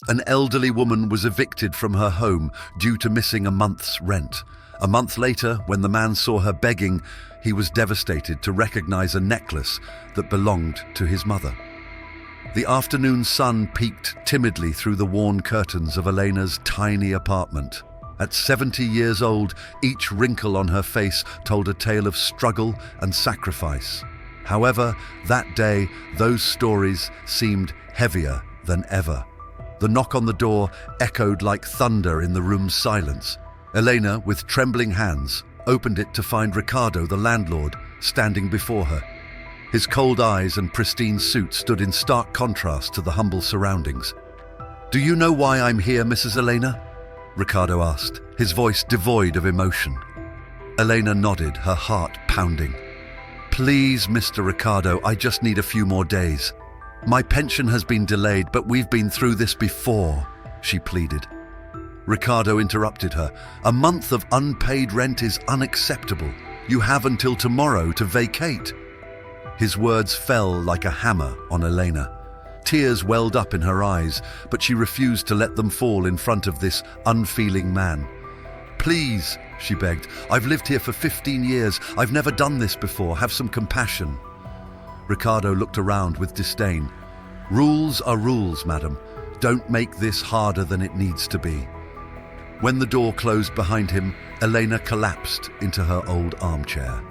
An elderly woman was evicted from her home due to missing a month's rent. A month later, when the man saw her begging, he was devastated to recognize a necklace that belonged to his mother. The afternoon sun peeked timidly through the worn curtains of Elena's tiny apartment. At 70 years old, each wrinkle on her face told a tale of struggle and sacrifice. However, that day, those stories seemed heavier than ever. The knock on the door echoed like thunder in the room's silence. Elena, with trembling hands, opened it to find Ricardo, the landlord, standing before her. His cold eyes and pristine suit stood in stark contrast to the humble surroundings. "Do you know why I'm here, Mrs. Elena?" Ricardo asked, his voice devoid of emotion. Elena nodded, her heart pounding. "Please, Mr. Ricardo, I just need a few more days. My pension has been delayed, but we've been through this before," she pleaded. Ricardo interrupted her. "A month of unpaid rent is unacceptable. You have until tomorrow to vacate." His words fell like a hammer on Elena. Tears welled up in her eyes, but she refused to let them fall in front of this unfeeling man. "Please," she begged, "I've lived here for 15 years. I've never done this before. Have some compassion." Ricardo looked around with disdain. "Rules are rules, madam. Don't make this harder than it needs to be." When the door closed behind him, Elena collapsed into her old armchair.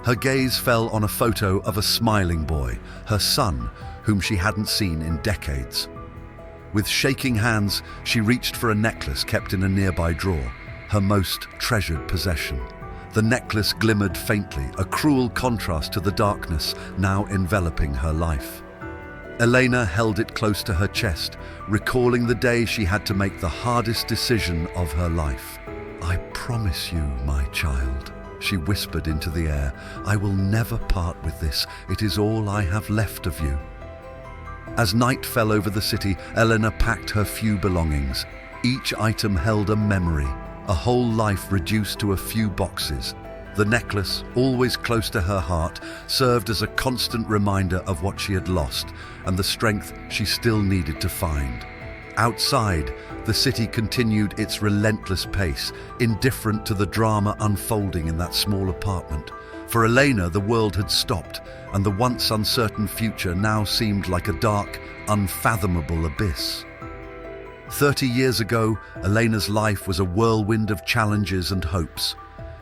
Her gaze fell on a photo of a smiling boy, her son, whom she hadn't seen in decades. With shaking hands, she reached for a necklace kept in a nearby drawer, her most treasured possession. The necklace glimmered faintly, a cruel contrast to the darkness now enveloping her life. Elena held it close to her chest, recalling the day she had to make the hardest decision of her life. "I promise you, my child," she whispered into the air, "I will never part with this. It is all I have left of you." As night fell over the city, Elena packed her few belongings. Each item held a memory, a whole life reduced to a few boxes. The necklace, always close to her heart, served as a constant reminder of what she had lost and the strength she still needed to find. Outside, the city continued its relentless pace, indifferent to the drama unfolding in that small apartment. For Elena, the world had stopped, and the once uncertain future now seemed like a dark, unfathomable abyss. 30 years ago, Elena's life was a whirlwind of challenges and hopes.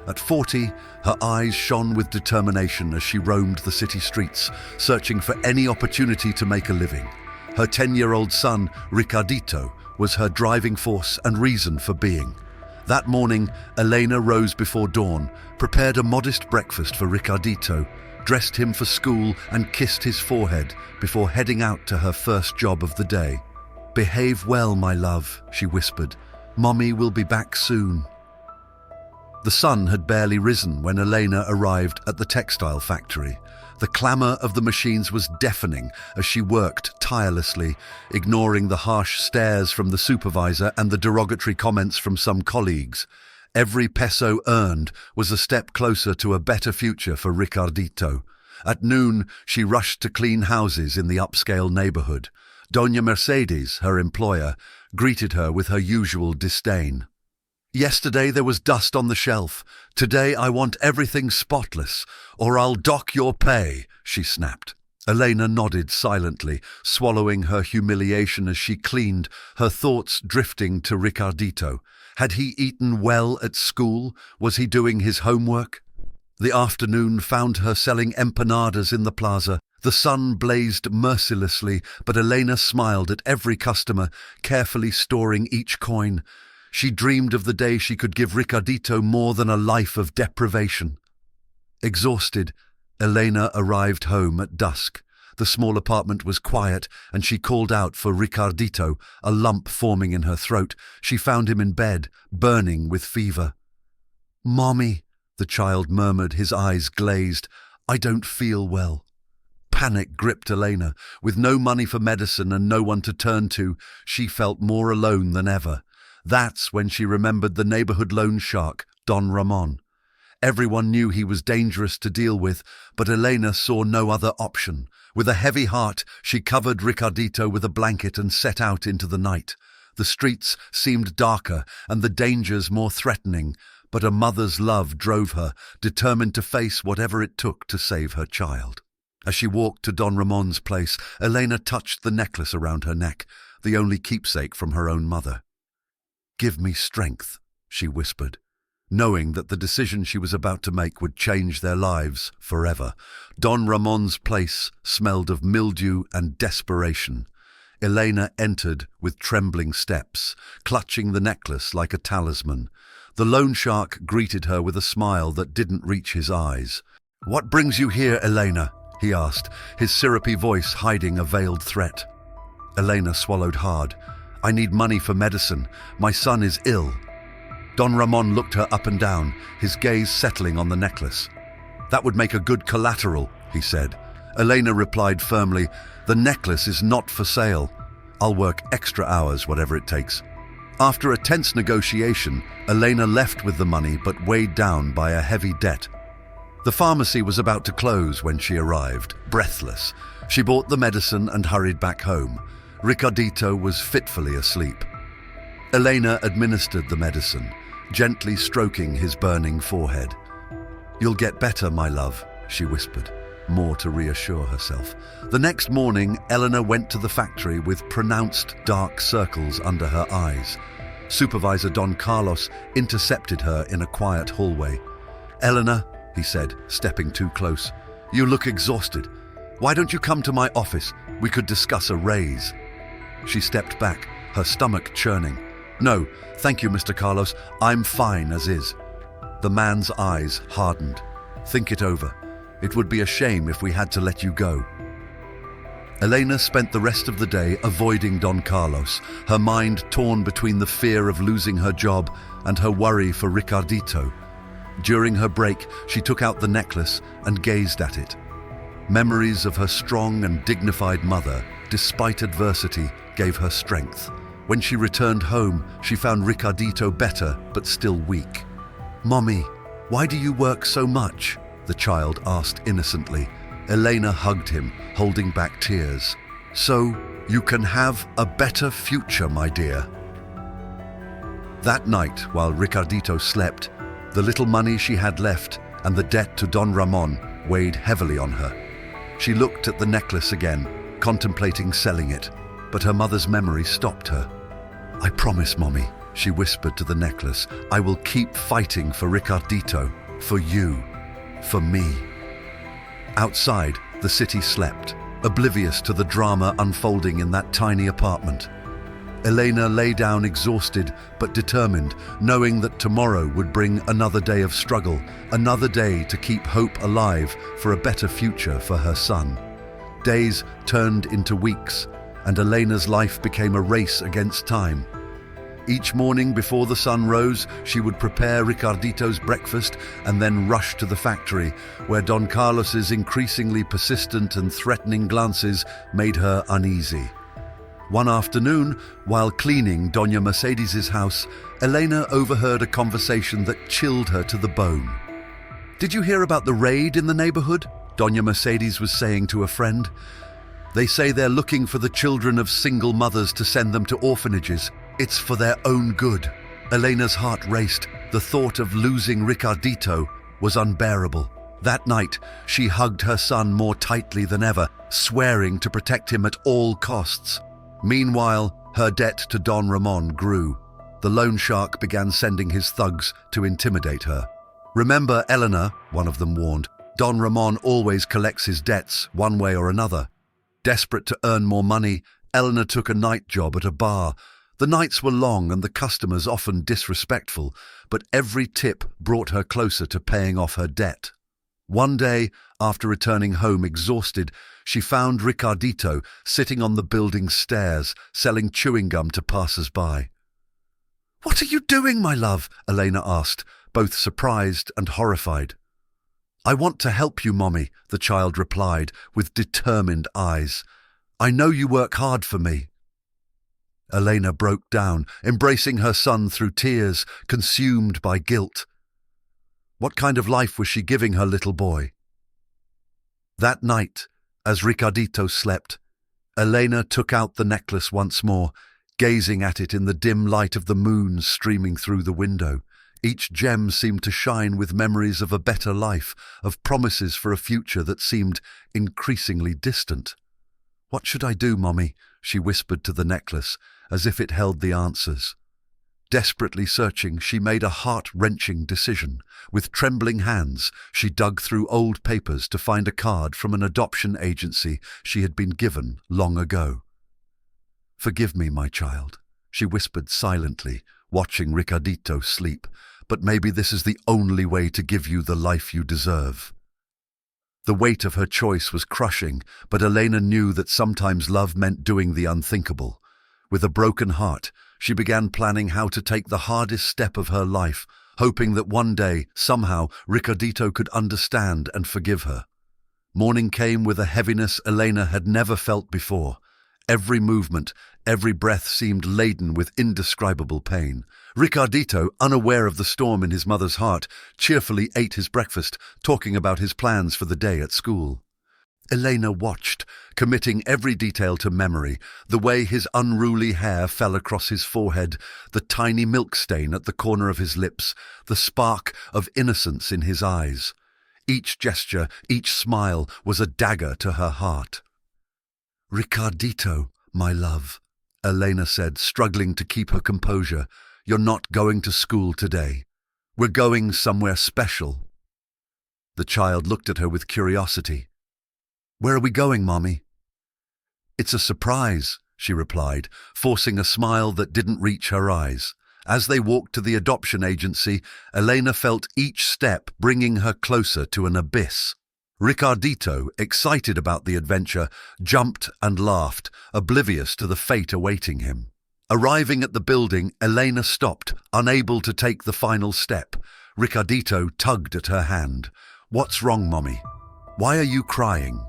At 40, her eyes shone with determination as she roamed the city streets, searching for any opportunity to make a living. Her 10-year-old son, Ricardito, was her driving force and reason for being. That morning, Elena rose before dawn, prepared a modest breakfast for Ricardito, dressed him for school and kissed his forehead before heading out to her first job of the day. "Behave well, my love," she whispered. "Mommy will be back soon." The sun had barely risen when Elena arrived at the textile factory. The clamour of the machines was deafening as she worked tirelessly, ignoring the harsh stares from the supervisor and the derogatory comments from some colleagues. Every peso earned was a step closer to a better future for Ricardito. At noon, she rushed to clean houses in the upscale neighbourhood. Doña Mercedes, her employer, greeted her with her usual disdain. "Yesterday there was dust on the shelf. Today I want everything spotless, or I'll dock your pay," she snapped. Elena nodded silently, swallowing her humiliation as she cleaned, her thoughts drifting to Ricardito. Had he eaten well at school? Was he doing his homework? The afternoon found her selling empanadas in the plaza. The sun blazed mercilessly, but Elena smiled at every customer, carefully storing each coin. She dreamed of the day she could give Ricardito more than a life of deprivation. Exhausted, Elena arrived home at dusk. The small apartment was quiet, and she called out for Ricardito, a lump forming in her throat. She found him in bed, burning with fever. "Mommy," the child murmured, his eyes glazed, "I don't feel well." Panic gripped Elena. With no money for medicine and no one to turn to, she felt more alone than ever. That's when she remembered the neighborhood loan shark, Don Ramon. Everyone knew he was dangerous to deal with, but Elena saw no other option. With a heavy heart, she covered Ricardito with a blanket and set out into the night. The streets seemed darker and the dangers more threatening, but a mother's love drove her, determined to face whatever it took to save her child. As she walked to Don Ramon's place, Elena touched the necklace around her neck, the only keepsake from her own mother. "Give me strength," she whispered, knowing that the decision she was about to make would change their lives forever. Don Ramon's place smelled of mildew and desperation. Elena entered with trembling steps, clutching the necklace like a talisman. The loan shark greeted her with a smile that didn't reach his eyes. "What brings you here, Elena?" he asked, his syrupy voice hiding a veiled threat. Elena swallowed hard. "I need money for medicine. My son is ill." Don Ramon looked her up and down, his gaze settling on the necklace. "That would make a good collateral," he said. Elena replied firmly, "The necklace is not for sale. I'll work extra hours, whatever it takes." After a tense negotiation, Elena left with the money but weighed down by a heavy debt. The pharmacy was about to close when she arrived, breathless. She bought the medicine and hurried back home. Ricardito was fitfully asleep. Elena administered the medicine, gently stroking his burning forehead. "You'll get better, my love," she whispered, more to reassure herself. The next morning, Eleanor went to the factory with pronounced dark circles under her eyes. Supervisor Don Carlos intercepted her in a quiet hallway. "Eleanor," he said, stepping too close, "you look exhausted. Why don't you come to my office? We could discuss a raise." She stepped back, her stomach churning. "No, thank you, Mr. Carlos. I'm fine as is." The man's eyes hardened. "Think it over. It would be a shame if we had to let you go." Elena spent the rest of the day avoiding Don Carlos, her mind torn between the fear of losing her job and her worry for Ricardito. During her break, she took out the necklace and gazed at it. Memories of her strong and dignified mother, despite adversity, gave her strength. When she returned home, she found Ricardito better, but still weak. "Mommy, why do you work so much?" the child asked innocently. Elena hugged him, holding back tears. "So you can have a better future, my dear." That night, while Ricardito slept, the little money she had left and the debt to Don Ramon weighed heavily on her. She looked at the necklace again, contemplating selling it, but her mother's memory stopped her. "I promise, Mommy," she whispered to the necklace, "I will keep fighting for Ricardito, for you, for me." Outside, the city slept, oblivious to the drama unfolding in that tiny apartment. Elena lay down exhausted but determined, knowing that tomorrow would bring another day of struggle, another day to keep hope alive for a better future for her son. Days turned into weeks, and Elena's life became a race against time. Each morning before the sun rose, she would prepare Ricardito's breakfast and then rush to the factory, where Don Carlos's increasingly persistent and threatening glances made her uneasy. One afternoon, while cleaning Doña Mercedes's house, Elena overheard a conversation that chilled her to the bone. "Did you hear about the raid in the neighborhood?" Doña Mercedes was saying to a friend. "They say they're looking for the children of single mothers to send them to orphanages. It's for their own good." Elena's heart raced. The thought of losing Ricardito was unbearable. That night, she hugged her son more tightly than ever, swearing to protect him at all costs. Meanwhile, her debt to Don Ramon grew. The loan shark began sending his thugs to intimidate her. "Remember, Eleanor," one of them warned, "Don Ramon always collects his debts one way or another." Desperate to earn more money, Eleanor took a night job at a bar. The nights were long and the customers often disrespectful, but every tip brought her closer to paying off her debt. One day, after returning home exhausted, she found Ricardito sitting on the building's stairs, selling chewing gum to passers-by. "What are you doing, my love?" Elena asked, both surprised and horrified. "I want to help you, Mommy," the child replied, with determined eyes. "I know you work hard for me." Elena broke down, embracing her son through tears, consumed by guilt. What kind of life was she giving her little boy? That night, as Ricardito slept, Elena took out the necklace once more, gazing at it in the dim light of the moon streaming through the window. Each gem seemed to shine with memories of a better life, of promises for a future that seemed increasingly distant. "What should I do, Mommy?" she whispered to the necklace, as if it held the answers. Desperately searching, she made a heart-wrenching decision. With trembling hands, she dug through old papers to find a card from an adoption agency she had been given long ago. "Forgive me, my child," she whispered silently, watching Ricardito sleep, "but maybe this is the only way to give you the life you deserve." The weight of her choice was crushing, but Elena knew that sometimes love meant doing the unthinkable. With a broken heart, she began planning how to take the hardest step of her life, hoping that one day, somehow, Ricardito could understand and forgive her. Morning came with a heaviness Elena had never felt before. Every movement, every breath seemed laden with indescribable pain. Ricardito, unaware of the storm in his mother's heart, cheerfully ate his breakfast, talking about his plans for the day at school. Elena watched, committing every detail to memory, the way his unruly hair fell across his forehead, the tiny milk stain at the corner of his lips, the spark of innocence in his eyes. Each gesture, each smile was a dagger to her heart. "Ricardito, my love," Elena said, struggling to keep her composure, "you're not going to school today. We're going somewhere special." The child looked at her with curiosity. "Where are we going, Mommy?" "It's a surprise," she replied, forcing a smile that didn't reach her eyes. As they walked to the adoption agency, Elena felt each step bringing her closer to an abyss. Ricardito, excited about the adventure, jumped and laughed, oblivious to the fate awaiting him. Arriving at the building, Elena stopped, unable to take the final step. Ricardito tugged at her hand. "What's wrong, Mommy? Why are you crying?"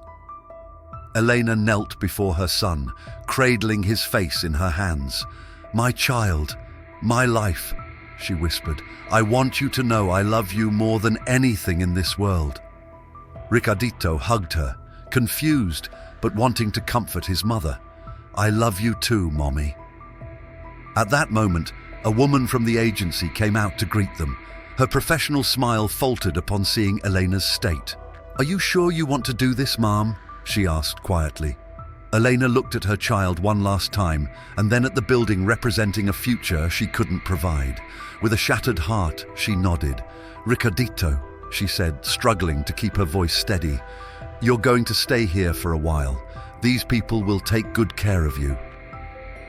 Elena knelt before her son, cradling his face in her hands. "My child, my life," she whispered. "I want you to know I love you more than anything in this world." Ricardito hugged her, confused but wanting to comfort his mother. "I love you too, Mommy." At that moment, a woman from the agency came out to greet them. Her professional smile faltered upon seeing Elena's state. "Are you sure you want to do this, Mom?" she asked quietly. Elena looked at her child one last time, and then at the building representing a future she couldn't provide. With a shattered heart, she nodded. "Ricardito," she said, struggling to keep her voice steady, "you're going to stay here for a while. These people will take good care of you."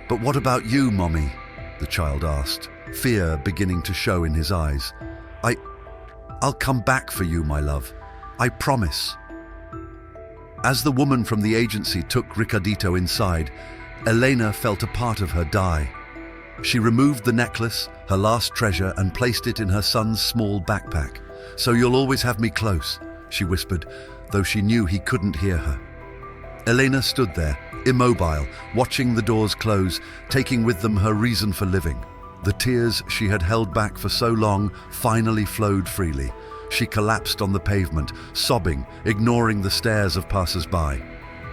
"But what about you, Mommy?" the child asked, fear beginning to show in his eyes. I'll come back for you, my love. I promise." As the woman from the agency took Ricardito inside, Elena felt a part of her die. She removed the necklace, her last treasure, and placed it in her son's small backpack. "So you'll always have me close," she whispered, though she knew he couldn't hear her. Elena stood there, immobile, watching the doors close, taking with them her reason for living. The tears she had held back for so long finally flowed freely. She collapsed on the pavement, sobbing, ignoring the stares of passers-by.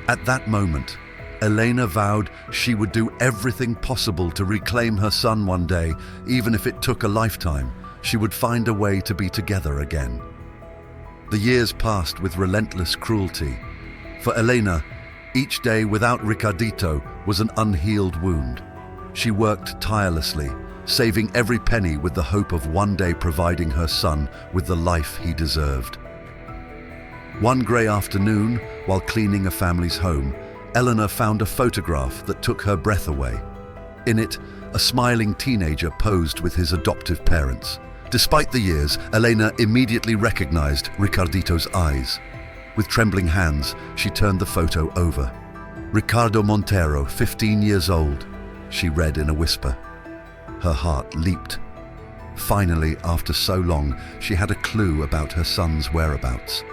At that moment, Elena vowed she would do everything possible to reclaim her son one day, even if it took a lifetime. She would find a way to be together again. The years passed with relentless cruelty. For Elena, each day without Ricardito was an unhealed wound. She worked tirelessly, saving every penny with the hope of one day providing her son with the life he deserved. One grey afternoon, while cleaning a family's home, Eleanor found a photograph that took her breath away. In it, a smiling teenager posed with his adoptive parents. Despite the years, Elena immediately recognized Ricardito's eyes. With trembling hands, she turned the photo over. "Ricardo Montero, 15 years old," she read in a whisper. Her heart leaped. Finally, after so long, she had a clue about her son's whereabouts.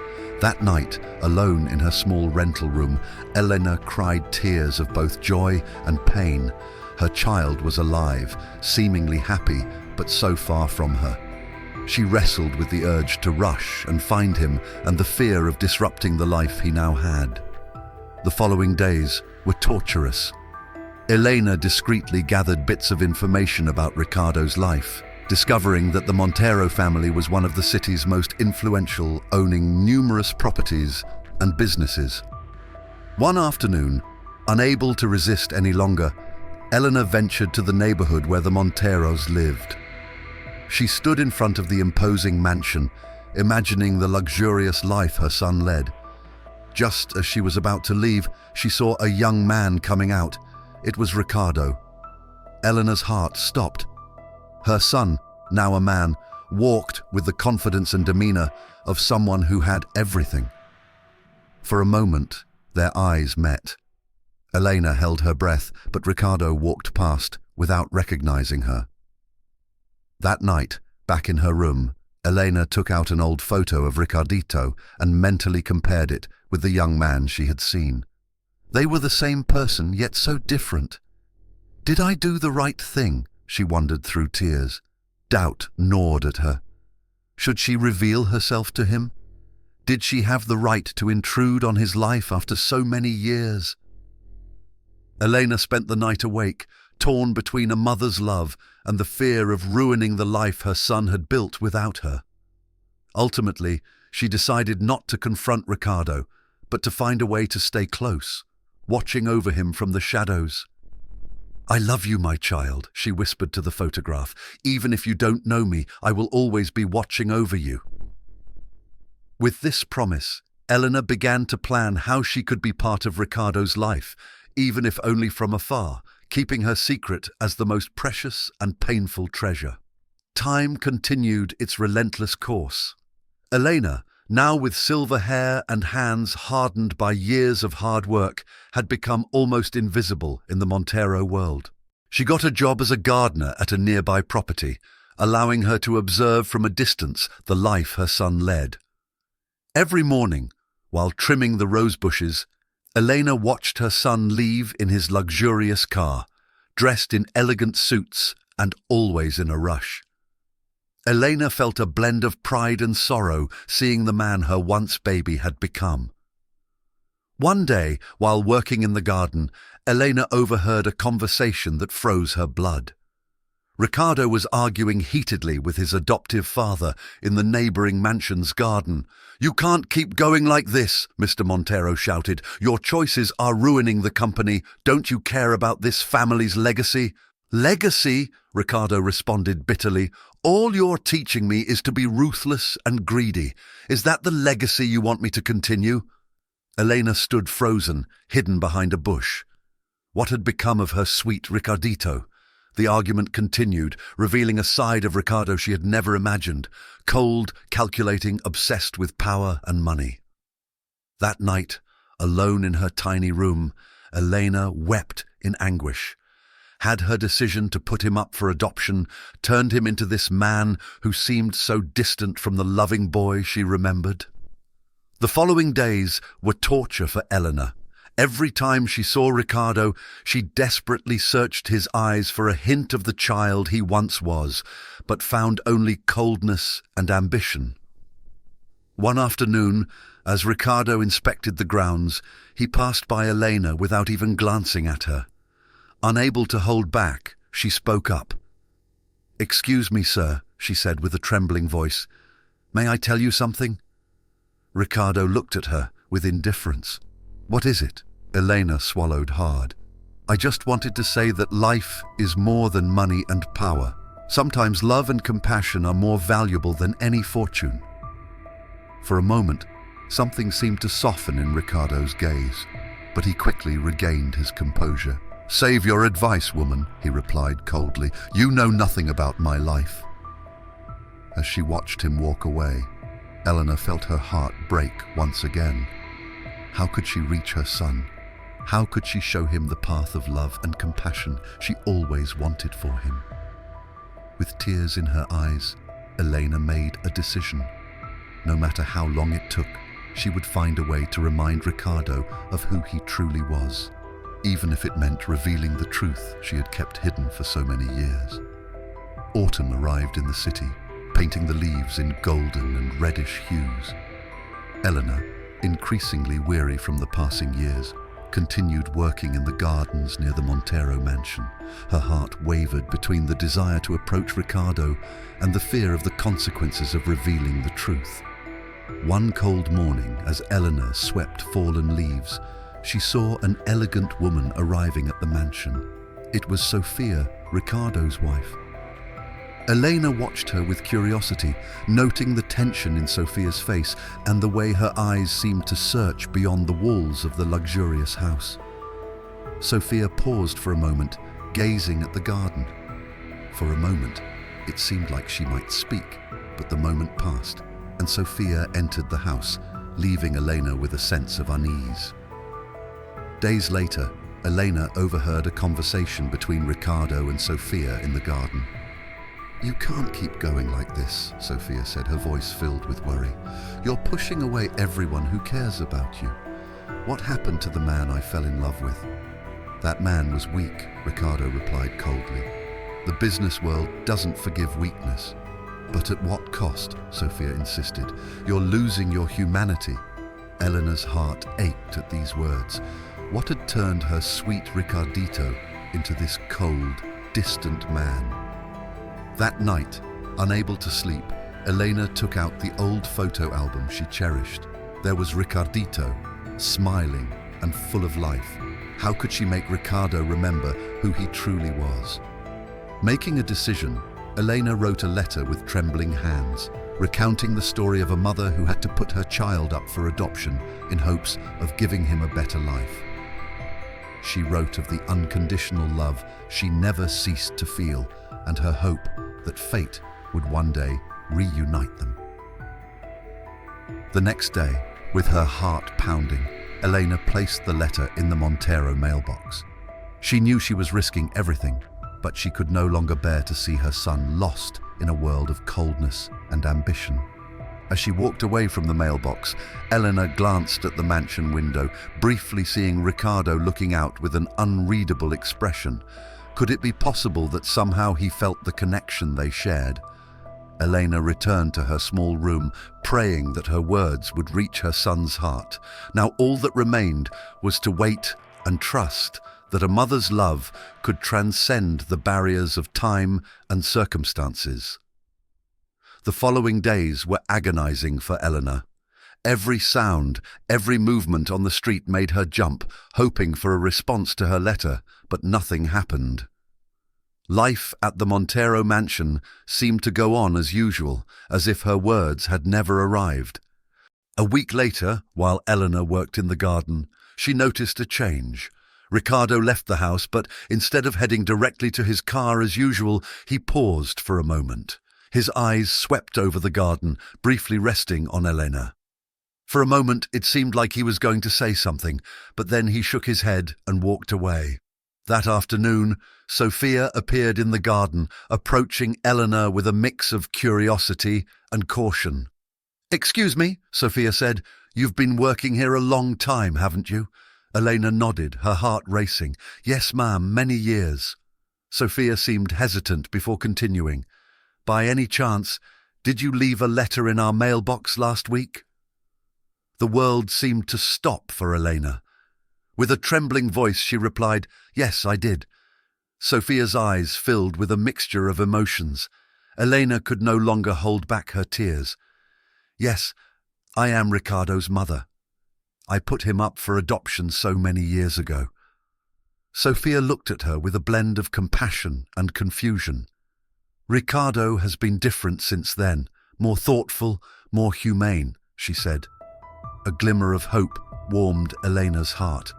That night, alone in her small rental room, Elena cried tears of both joy and pain. Her child was alive, seemingly happy, but so far from her. She wrestled with the urge to rush and find him and the fear of disrupting the life he now had. The following days were torturous. Elena discreetly gathered bits of information about Ricardo's life, discovering that the Montero family was one of the city's most influential, owning numerous properties and businesses. One afternoon, unable to resist any longer, Elena ventured to the neighborhood where the Monteros lived. She stood in front of the imposing mansion, imagining the luxurious life her son led. Just as she was about to leave, she saw a young man coming out. It was Ricardo. Elena's heart stopped. Her son, now a man, walked with the confidence and demeanor of someone who had everything. For a moment, their eyes met. Elena held her breath, but Ricardo walked past without recognizing her. That night, back in her room, Elena took out an old photo of Ricardito and mentally compared it with the young man she had seen. They were the same person, yet so different. Did I do the right thing? She wondered through tears. Doubt gnawed at her. Should she reveal herself to him? Did she have the right to intrude on his life after so many years? Elena spent the night awake, torn between a mother's love and the fear of ruining the life her son had built without her. Ultimately, she decided not to confront Ricardo, but to find a way to stay close, watching over him from the shadows. "I love you, my child," she whispered to the photograph. "Even if you don't know me, I will always be watching over you." With this promise, Elena began to plan how she could be part of Ricardo's life, even if only from afar, keeping her secret as the most precious and painful treasure. Time continued its relentless course. Elena, now with silver hair and hands hardened by years of hard work, had become almost invisible in the Montero world. She got a job as a gardener at a nearby property, allowing her to observe from a distance the life her son led. Every morning, while trimming the rose bushes, Elena watched her son leave in his luxurious car, dressed in elegant suits and always in a rush. Elena felt a blend of pride and sorrow seeing the man her once baby had become. One day, while working in the garden, Elena overheard a conversation that froze her blood. Ricardo was arguing heatedly with his adoptive father in the neighboring mansion's garden. "You can't keep going like this," Mr. Montero shouted. "Your choices are ruining the company. Don't you care about this family's legacy?" "Legacy?" Ricardo responded bitterly. "All you're teaching me is to be ruthless and greedy. Is that the legacy you want me to continue?" Elena stood frozen, hidden behind a bush. What had become of her sweet Ricardito? The argument continued, revealing a side of Ricardo she had never imagined, cold, calculating, obsessed with power and money. That night, alone in her tiny room, Elena wept in anguish. Had her decision to put him up for adoption turned him into this man who seemed so distant from the loving boy she remembered? The following days were torture for Elena. Every time she saw Ricardo, she desperately searched his eyes for a hint of the child he once was, but found only coldness and ambition. One afternoon, as Ricardo inspected the grounds, he passed by Elena without even glancing at her. Unable to hold back, she spoke up. "Excuse me, sir," she said with a trembling voice. "May I tell you something?" Ricardo looked at her with indifference. "What is it?" Elena swallowed hard. "I just wanted to say that life is more than money and power. Sometimes love and compassion are more valuable than any fortune." For a moment, something seemed to soften in Ricardo's gaze, but he quickly regained his composure. "Save your advice, woman," he replied coldly. "You know nothing about my life." As she watched him walk away, Elena felt her heart break once again. How could she reach her son? How could she show him the path of love and compassion she always wanted for him? With tears in her eyes, Elena made a decision. No matter how long it took, she would find a way to remind Ricardo of who he truly was, even if it meant revealing the truth she had kept hidden for so many years. Autumn arrived in the city, painting the leaves in golden and reddish hues. Elena, increasingly weary from the passing years, continued working in the gardens near the Montero mansion. Her heart wavered between the desire to approach Ricardo and the fear of the consequences of revealing the truth. One cold morning, as Elena swept fallen leaves, she saw an elegant woman arriving at the mansion. It was Sophia, Ricardo's wife. Elena watched her with curiosity, noting the tension in Sophia's face and the way her eyes seemed to search beyond the walls of the luxurious house. Sophia paused for a moment, gazing at the garden. For a moment, it seemed like she might speak, but the moment passed, and Sophia entered the house, leaving Elena with a sense of unease. Days later, Elena overheard a conversation between Ricardo and Sophia in the garden. "You can't keep going like this," Sophia said, her voice filled with worry. "You're pushing away everyone who cares about you. What happened to the man I fell in love with?" "That man was weak," Ricardo replied coldly. "The business world doesn't forgive weakness." "But at what cost?" Sophia insisted. "You're losing your humanity." Elena's heart ached at these words. What had turned her sweet Ricardito into this cold, distant man? That night, unable to sleep, Elena took out the old photo album she cherished. There was Ricardito, smiling and full of life. How could she make Ricardo remember who he truly was? Making a decision, Elena wrote a letter with trembling hands, recounting the story of a mother who had to put her child up for adoption in hopes of giving him a better life. She wrote of the unconditional love she never ceased to feel and her hope that fate would one day reunite them. The next day, with her heart pounding, Elena placed the letter in the Montero mailbox. She knew she was risking everything, but she could no longer bear to see her son lost in a world of coldness and ambition. As she walked away from the mailbox, Elena glanced at the mansion window, briefly seeing Ricardo looking out with an unreadable expression. Could it be possible that somehow he felt the connection they shared? Elena returned to her small room, praying that her words would reach her son's heart. Now all that remained was to wait and trust that a mother's love could transcend the barriers of time and circumstances. The following days were agonizing for Elena. Every sound, every movement on the street made her jump, hoping for a response to her letter, but nothing happened. Life at the Montero mansion seemed to go on as usual, as if her words had never arrived. A week later, while Elena worked in the garden, she noticed a change. Ricardo left the house, but instead of heading directly to his car as usual, he paused for a moment. His eyes swept over the garden, briefly resting on Elena. For a moment, it seemed like he was going to say something, but then he shook his head and walked away. That afternoon, Sophia appeared in the garden, approaching Elena with a mix of curiosity and caution. "Excuse me," Sophia said. "You've been working here a long time, haven't you?" Elena nodded, her heart racing. "Yes, ma'am, many years." Sophia seemed hesitant before continuing. "By any chance, did you leave a letter in our mailbox last week?" The world seemed to stop for Elena. With a trembling voice, she replied, "Yes, I did." Sophia's eyes filled with a mixture of emotions. Elena could no longer hold back her tears. "Yes, I am Ricardo's mother. I put him up for adoption so many years ago." Sophia looked at her with a blend of compassion and confusion. "Ricardo has been different since then, more thoughtful, more humane," she said. A glimmer of hope warmed Elena's heart.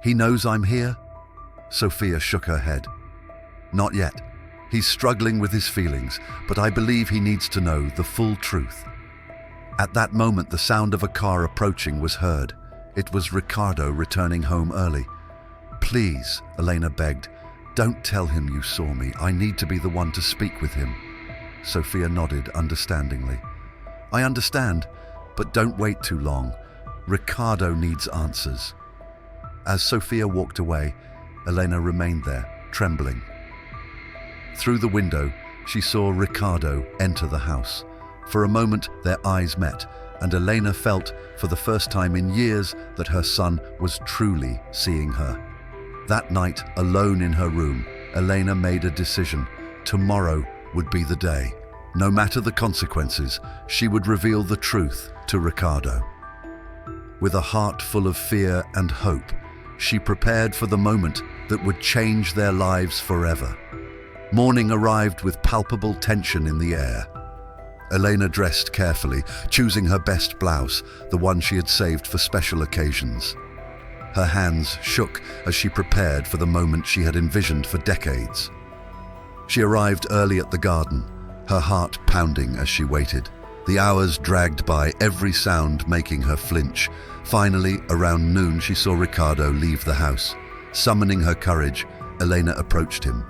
"He knows I'm here?" Sophia shook her head. "Not yet. He's struggling with his feelings, but I believe he needs to know the full truth." At that moment, the sound of a car approaching was heard. It was Ricardo returning home early. "Please," Elena begged, "don't tell him you saw me. I need to be the one to speak with him." Sophia nodded understandingly. "I understand, but don't wait too long. Ricardo needs answers." As Sophia walked away, Elena remained there, trembling. Through the window, she saw Ricardo enter the house. For a moment, their eyes met, and Elena felt, for the first time in years, that her son was truly seeing her. That night, alone in her room, Elena made a decision. Tomorrow would be the day. No matter the consequences, she would reveal the truth to Ricardo. With a heart full of fear and hope, she prepared for the moment that would change their lives forever. Morning arrived with palpable tension in the air. Elena dressed carefully, choosing her best blouse, the one she had saved for special occasions. Her hands shook as she prepared for the moment she had envisioned for decades. She arrived early at the garden, her heart pounding as she waited. The hours dragged by, every sound making her flinch. Finally, around noon, she saw Ricardo leave the house. Summoning her courage, Elena approached him.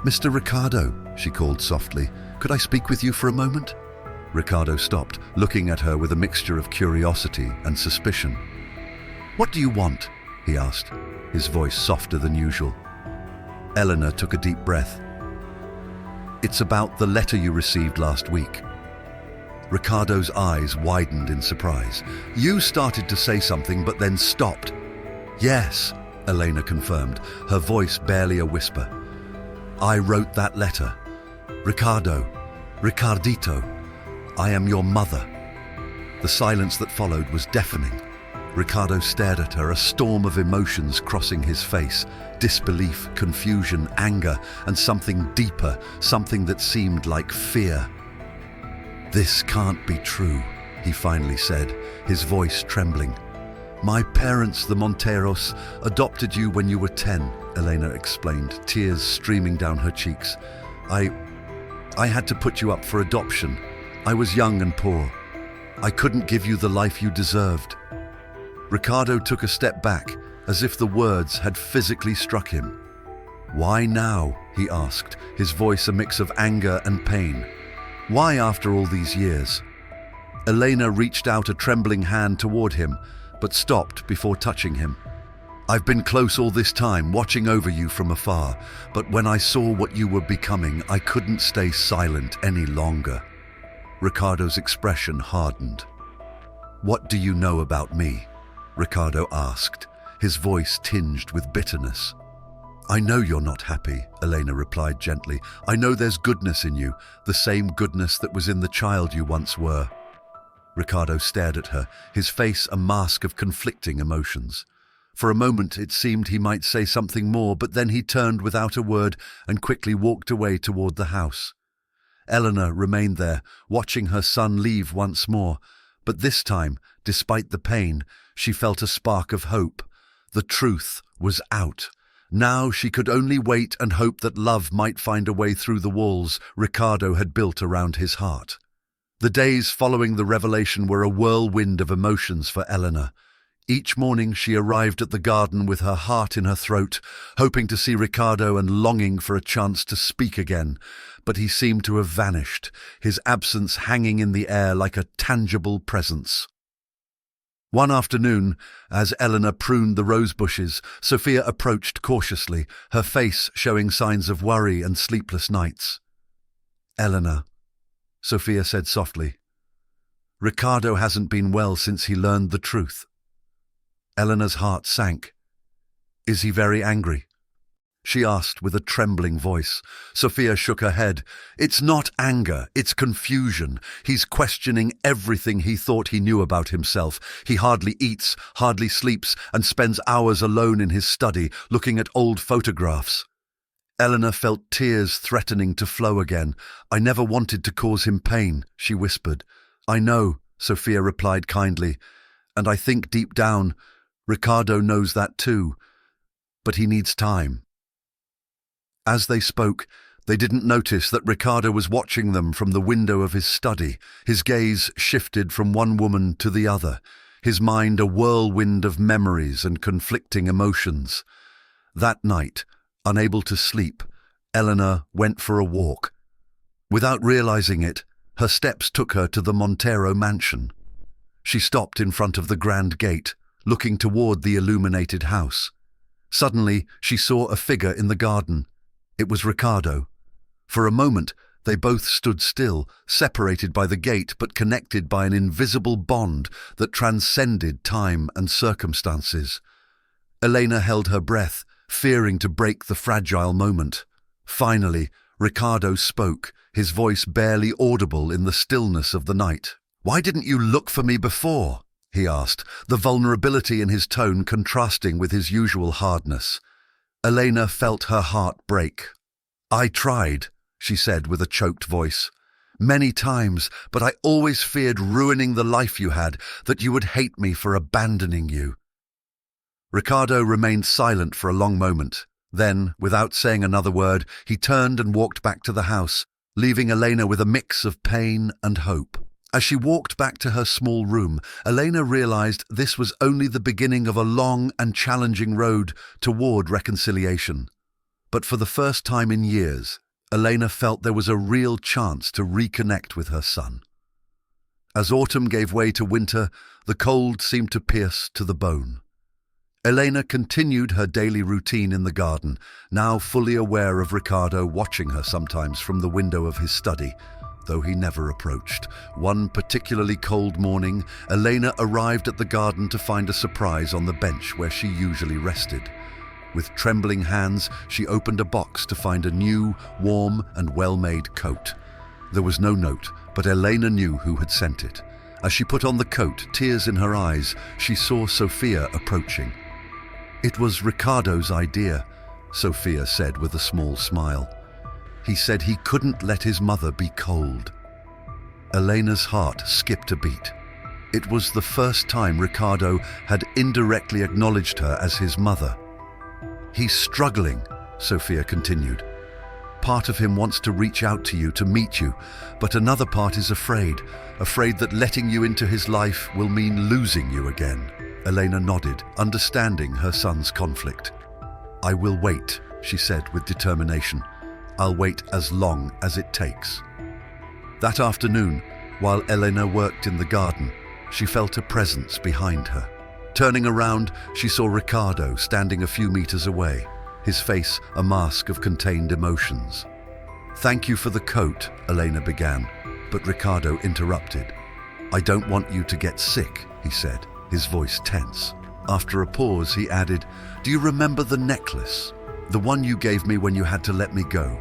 "Mr. Ricardo," she called softly, "could I speak with you for a moment?" Ricardo stopped, looking at her with a mixture of curiosity and suspicion. "What do you want?" he asked, his voice softer than usual. Elena took a deep breath. "It's about the letter you received last week." Ricardo's eyes widened in surprise. "You started to say something but then stopped." "Yes," Elena confirmed, her voice barely a whisper. "I wrote that letter. Ricardito, I am your mother." The silence that followed was deafening. Ricardo stared at her, a storm of emotions crossing his face. Disbelief, confusion, anger, and something deeper, something that seemed like fear. "This can't be true," he finally said, his voice trembling. "My parents, the Monteros, adopted you when you were 10, Elena explained, tears streaming down her cheeks. I had to put you up for adoption. I was young and poor. I couldn't give you the life you deserved." Ricardo took a step back, as if the words had physically struck him. "Why now?" he asked, his voice a mix of anger and pain. "Why after all these years?" Elena reached out a trembling hand toward him, but stopped before touching him. "I've been close all this time, watching over you from afar, but when I saw what you were becoming, I couldn't stay silent any longer." Ricardo's expression hardened. "What do you know about me?" Ricardo asked, his voice tinged with bitterness. "I know you're not happy," Elena replied gently. "I know there's goodness in you, the same goodness that was in the child you once were." Ricardo stared at her, his face a mask of conflicting emotions. For a moment it seemed he might say something more, but then he turned without a word and quickly walked away toward the house. Elena remained there, watching her son leave once more, but this time, despite the pain, she felt a spark of hope. The truth was out. Now she could only wait and hope that love might find a way through the walls Ricardo had built around his heart. The days following the revelation were a whirlwind of emotions for Elena. Each morning she arrived at the garden with her heart in her throat, hoping to see Ricardo and longing for a chance to speak again. But he seemed to have vanished, his absence hanging in the air like a tangible presence. One afternoon, as Elena pruned the rose bushes, Sophia approached cautiously, her face showing signs of worry and sleepless nights. "Elena," Sophia said softly, "Ricardo hasn't been well since he learned the truth." Elena's heart sank. "Is he very angry?" she asked with a trembling voice. Sophia shook her head. "It's not anger, it's confusion. He's questioning everything he thought he knew about himself. He hardly eats, hardly sleeps, and spends hours alone in his study, looking at old photographs." Elena felt tears threatening to flow again. "I never wanted to cause him pain," she whispered. "I know," Sophia replied kindly, "and I think deep down, Ricardo knows that too. But he needs time." As they spoke, they didn't notice that Ricardo was watching them from the window of his study. His gaze shifted from one woman to the other, his mind a whirlwind of memories and conflicting emotions. That night, unable to sleep, Elena went for a walk. Without realizing it, her steps took her to the Montero mansion. She stopped in front of the grand gate, looking toward the illuminated house. Suddenly, she saw a figure in the garden. It was Ricardo. For a moment, They both stood still, separated by the gate but connected by an invisible bond that transcended time and circumstances. Elena held her breath, fearing to break the fragile moment. Finally, Ricardo spoke, his voice barely audible in the stillness of the night. "Why didn't you look for me before?" he asked, the vulnerability in his tone contrasting with his usual hardness. Elena felt her heart break. "I tried," she said with a choked voice. "Many times, but I always feared ruining the life you had, that you would hate me for abandoning you." Ricardo remained silent for a long moment. Then, without saying another word, he turned and walked back to the house, leaving Elena with a mix of pain and hope. As she walked back to her small room, Elena realized this was only the beginning of a long and challenging road toward reconciliation. But for the first time in years, Elena felt there was a real chance to reconnect with her son. As autumn gave way to winter, the cold seemed to pierce to the bone. Elena continued her daily routine in the garden, now fully aware of Ricardo watching her sometimes from the window of his study, though he never approached. One particularly cold morning, Elena arrived at the garden to find a surprise on the bench where she usually rested. With trembling hands, she opened a box to find a new, warm and well-made coat. There was no note, but Elena knew who had sent it. As she put on the coat, tears in her eyes, she saw Sophia approaching. "It was Ricardo's idea," Sophia said with a small smile. "He said he couldn't let his mother be cold." Elena's heart skipped a beat. It was the first time Ricardo had indirectly acknowledged her as his mother. "He's struggling," Sophia continued. "Part of him wants to reach out to you, to meet you, but another part is afraid that letting you into his life will mean losing you again." Elena nodded, understanding her son's conflict. "I will wait," she said with determination. "I'll wait as long as it takes." That afternoon, while Elena worked in the garden, she felt a presence behind her. Turning around, she saw Ricardo standing a few meters away, his face a mask of contained emotions. "Thank you for the coat," Elena began, but Ricardo interrupted. "I don't want you to get sick," he said, his voice tense. After a pause, he added, "Do you remember the necklace? The one you gave me when you had to let me go?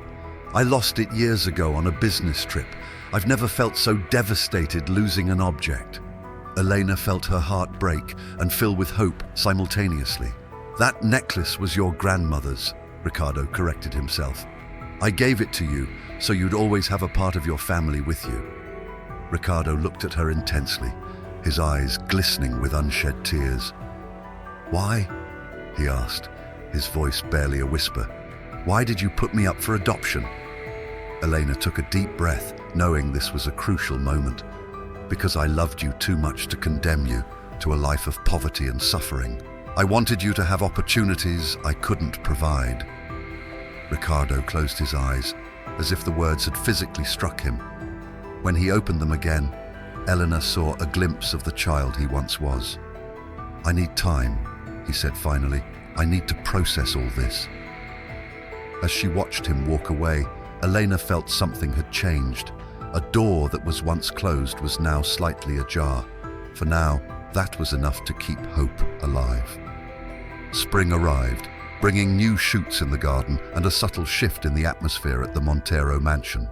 I lost it years ago on a business trip. I've never felt so devastated losing an object." Elena felt her heart break and fill with hope simultaneously. "That necklace was your grandmother's," Ricardo corrected himself. "I gave it to you so you'd always have a part of your family with you." Ricardo looked at her intensely, his eyes glistening with unshed tears. "Why?" he asked, his voice barely a whisper. "Why did you put me up for adoption?" Elena took a deep breath, knowing this was a crucial moment. "Because I loved you too much to condemn you to a life of poverty and suffering. I wanted you to have opportunities I couldn't provide." Ricardo closed his eyes, as if the words had physically struck him. When he opened them again, Elena saw a glimpse of the child he once was. "I need time," he said finally. "I need to process all this." As she watched him walk away, Elena felt something had changed. A door that was once closed was now slightly ajar. For now, that was enough to keep hope alive. Spring arrived, bringing new shoots in the garden and a subtle shift in the atmosphere at the Montero mansion.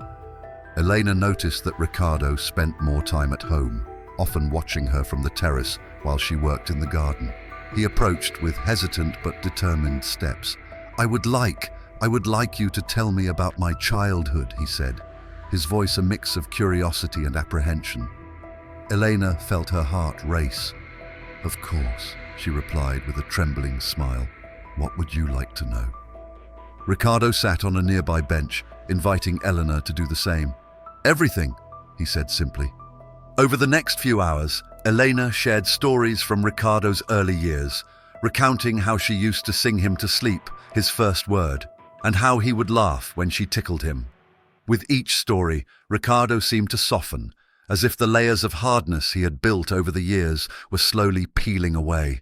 Elena noticed that Ricardo spent more time at home, often watching her from the terrace while she worked in the garden. He approached with hesitant but determined steps. I would like you to tell me about my childhood," he said, his voice a mix of curiosity and apprehension. Elena felt her heart race. "Of course," she replied with a trembling smile. "What would you like to know?" Ricardo sat on a nearby bench, inviting Elena to do the same. "Everything," he said simply. Over the next few hours, Elena shared stories from Ricardo's early years, recounting how she used to sing him to sleep, his first word, and how he would laugh when she tickled him. With each story, Ricardo seemed to soften, as if the layers of hardness he had built over the years were slowly peeling away.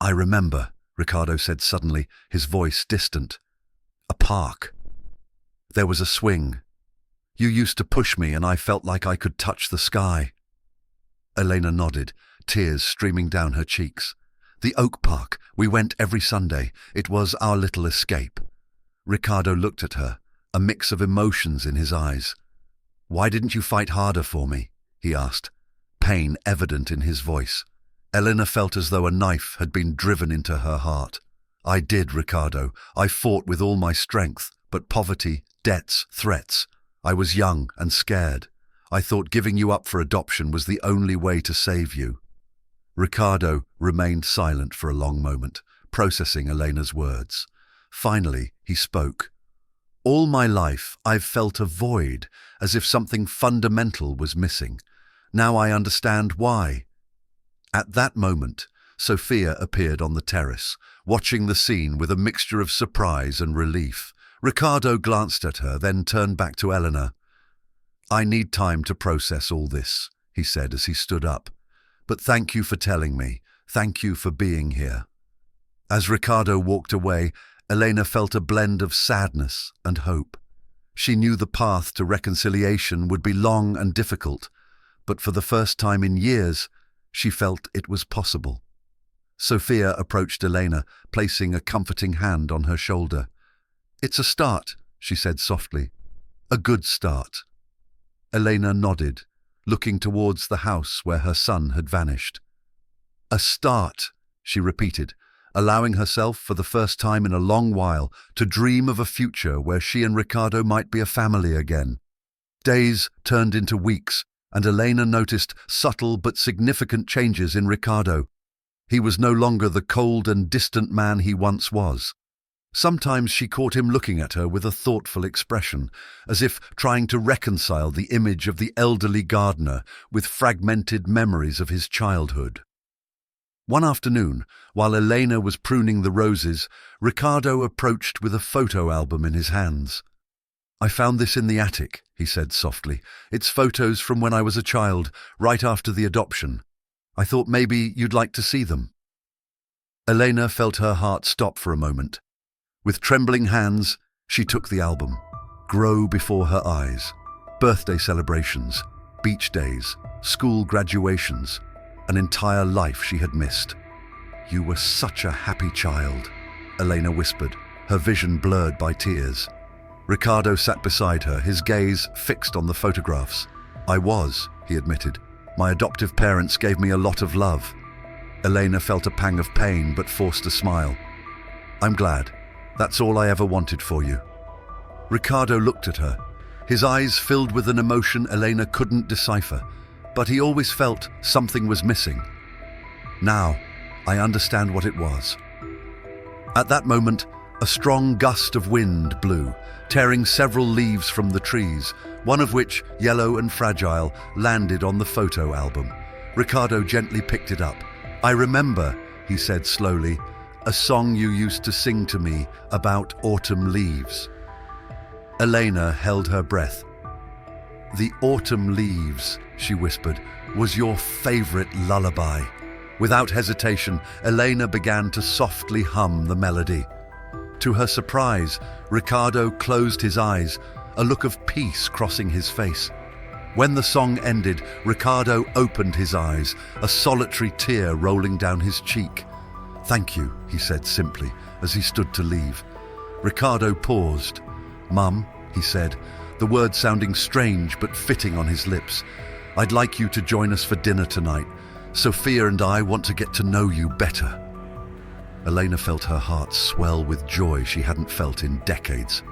"I remember," Ricardo said suddenly, his voice distant. "A park. There was a swing. You used to push me and I felt like I could touch the sky. Elena nodded, tears streaming down her cheeks. The Oak Park, we went every Sunday. It was our little escape. Ricardo looked at her, a mix of emotions in his eyes. Why didn't you fight harder for me? He asked, pain evident in his voice. Elena felt as though a knife had been driven into her heart. I did, Ricardo. I fought with all my strength, but poverty, debts, threats. I was young and scared. I thought giving you up for adoption was the only way to save you. Ricardo remained silent for a long moment, processing Elena's words. Finally, he spoke. All my life, I've felt a void, as if something fundamental was missing. Now I understand why. At that moment, Sophia appeared on the terrace, watching the scene with a mixture of surprise and relief. Ricardo glanced at her, then turned back to Elena. I need time to process all this, he said as he stood up. But thank you for telling me. Thank you for being here. As Ricardo walked away, Elena felt a blend of sadness and hope. She knew the path to reconciliation would be long and difficult, but for the first time in years, she felt it was possible. Sophia approached Elena, placing a comforting hand on her shoulder. It's a start, she said softly. A good start. Elena nodded, looking towards the house where her son had vanished. A start, she repeated, allowing herself for the first time in a long while to dream of a future where she and Ricardo might be a family again. Days turned into weeks, and Elena noticed subtle but significant changes in Ricardo. He was no longer the cold and distant man he once was. Sometimes she caught him looking at her with a thoughtful expression, as if trying to reconcile the image of the elderly gardener with fragmented memories of his childhood. One afternoon, while Elena was pruning the roses, Ricardo approached with a photo album in his hands. I found this in the attic, he said softly. It's photos from when I was a child, right after the adoption. I thought maybe you'd like to see them. Elena felt her heart stop for a moment. With trembling hands, she took the album, grow before her eyes. Birthday celebrations, beach days, school graduations, an entire life she had missed. You were such a happy child, Elena whispered, her vision blurred by tears. Ricardo sat beside her, his gaze fixed on the photographs. I was, he admitted. My adoptive parents gave me a lot of love. Elena felt a pang of pain but forced a smile. I'm glad. That's all I ever wanted for you. Ricardo looked at her, his eyes filled with an emotion Elena couldn't decipher, but he always felt something was missing. Now, I understand what it was. At that moment, a strong gust of wind blew, tearing several leaves from the trees, one of which, yellow and fragile, landed on the photo album. Ricardo gently picked it up. I remember, he said slowly, a song you used to sing to me about autumn leaves. Elena held her breath. The autumn leaves, she whispered, was your favorite lullaby. Without hesitation, Elena began to softly hum the melody. To her surprise, Ricardo closed his eyes, a look of peace crossing his face. When the song ended, Ricardo opened his eyes, a solitary tear rolling down his cheek. Thank you, he said simply, as he stood to leave. Ricardo paused. Mum, he said, the words sounding strange but fitting on his lips. I'd like you to join us for dinner tonight. Sophia and I want to get to know you better. Elena felt her heart swell with joy she hadn't felt in decades.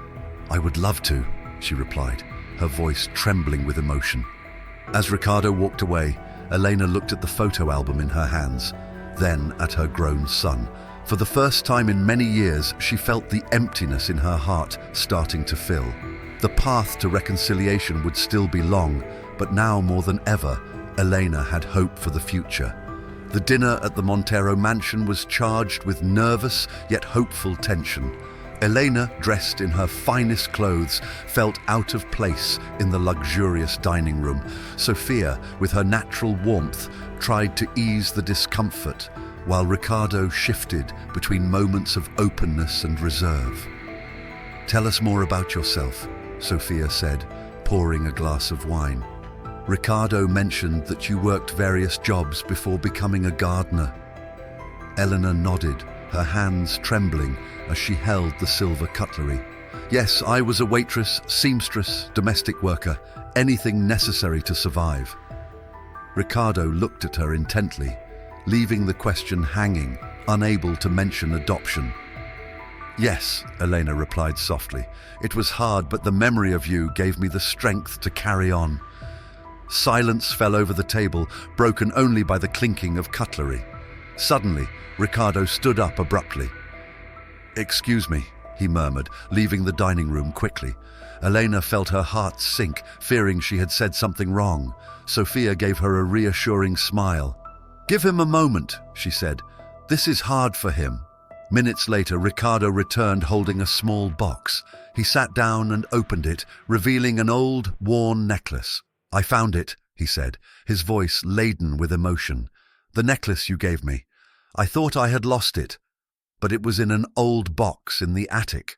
I would love to, she replied, her voice trembling with emotion. As Ricardo walked away, Elena looked at the photo album in her hands, then at her grown son. For the first time in many years, she felt the emptiness in her heart starting to fill. The path to reconciliation would still be long, but now more than ever, Elena had hope for the future. The dinner at the Montero mansion was charged with nervous yet hopeful tension. Elena, dressed in her finest clothes, felt out of place in the luxurious dining room. Sophia, with her natural warmth, tried to ease the discomfort, while Ricardo shifted between moments of openness and reserve. Tell us more about yourself, Sophia said, pouring a glass of wine. Ricardo mentioned that you worked various jobs before becoming a gardener. Eleanor nodded, her hands trembling as she held the silver cutlery. Yes, I was a waitress, seamstress, domestic worker, anything necessary to survive. Ricardo looked at her intently, leaving the question hanging, unable to mention adoption. Yes, Elena replied softly. It was hard, but the memory of you gave me the strength to carry on. Silence fell over the table, broken only by the clinking of cutlery. Suddenly, Ricardo stood up abruptly. "Excuse me," he murmured, leaving the dining room quickly. Elena felt her heart sink, fearing she had said something wrong. Sophia gave her a reassuring smile. "Give him a moment," she said. "This is hard for him." Minutes later, Ricardo returned holding a small box. He sat down and opened it, revealing an old, worn necklace. "I found it," he said, his voice laden with emotion. "The necklace you gave me. I thought I had lost it, but it was in an old box in the attic."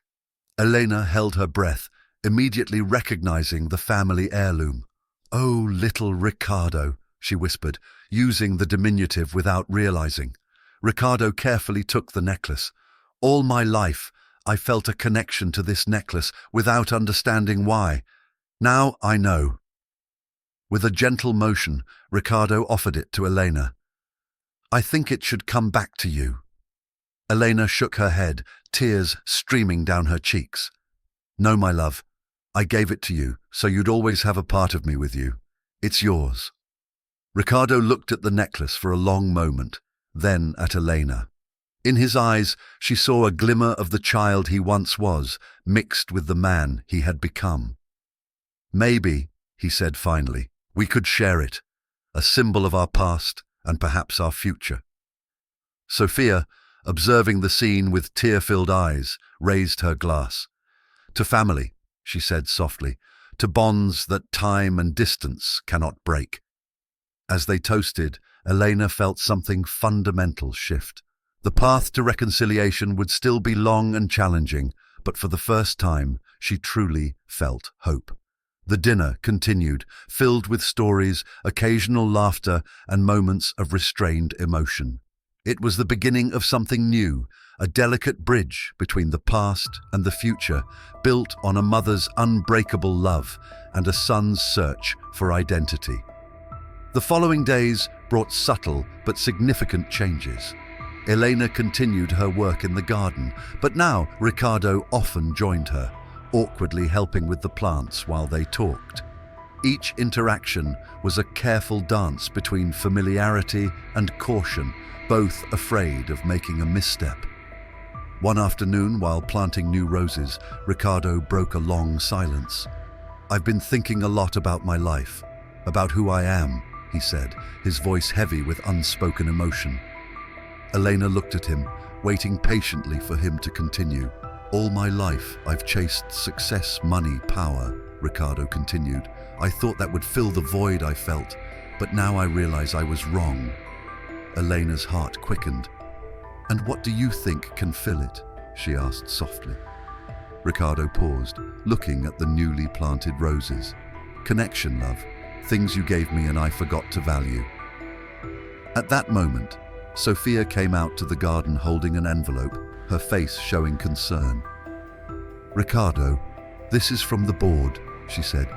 Elena held her breath, immediately recognizing the family heirloom. "Oh, little Ricardo," she whispered, using the diminutive without realizing. Ricardo carefully took the necklace. "All my life, I felt a connection to this necklace without understanding why. Now I know." With a gentle motion, Ricardo offered it to Elena. "I think it should come back to you." Elena shook her head, tears streaming down her cheeks. "No, my love. I gave it to you, so you'd always have a part of me with you. It's yours." Ricardo looked at the necklace for a long moment, then at Elena. In his eyes, she saw a glimmer of the child he once was, mixed with the man he had become. "Maybe," he said finally, "we could share it, a symbol of our past and perhaps our future." Sophia, observing the scene with tear-filled eyes, raised her glass. "To family," she said softly, "to bonds that time and distance cannot break." As they toasted, Elena felt something fundamental shift. The path to reconciliation would still be long and challenging, but for the first time, she truly felt hope. The dinner continued, filled with stories, occasional laughter, and moments of restrained emotion. It was the beginning of something new, a delicate bridge between the past and the future, built on a mother's unbreakable love and a son's search for identity. The following days brought subtle but significant changes. Elena continued her work in the garden, but now Ricardo often joined her, awkwardly helping with the plants while they talked. Each interaction was a careful dance between familiarity and caution, both afraid of making a misstep. One afternoon, while planting new roses, Ricardo broke a long silence. "I've been thinking a lot about my life, about who I am," he said, his voice heavy with unspoken emotion. Elena looked at him, waiting patiently for him to continue. "All my life, I've chased success, money, power," Ricardo continued. "I thought that would fill the void I felt, but now I realize I was wrong." Elena's heart quickened. "And what do you think can fill it?" she asked softly. Ricardo paused, looking at the newly planted roses. "Connection, love. Things you gave me and I forgot to value." At that moment, Sophia came out to the garden holding an envelope, her face showing concern. "Ricardo, this is from the board," she said.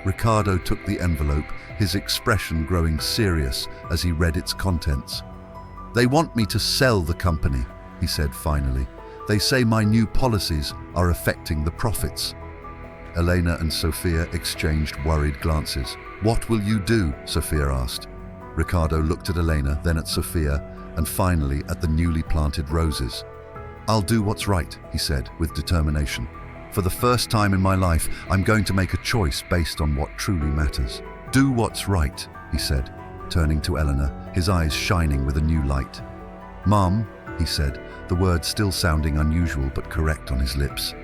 Ricardo took the envelope, his expression growing serious as he read its contents. "They want me to sell the company," he said finally. "They say my new policies are affecting the profits." Elena and Sophia exchanged worried glances. "What will you do?" Sophia asked. Ricardo looked at Elena, then at Sophia, and finally at the newly planted roses. "I'll do what's right," he said with determination. "For the first time in my life, I'm going to make a choice based on what truly matters." "Do what's right," he said, turning to Eleanor, his eyes shining with a new light. "Mom," he said, the words still sounding unusual but correct on his lips,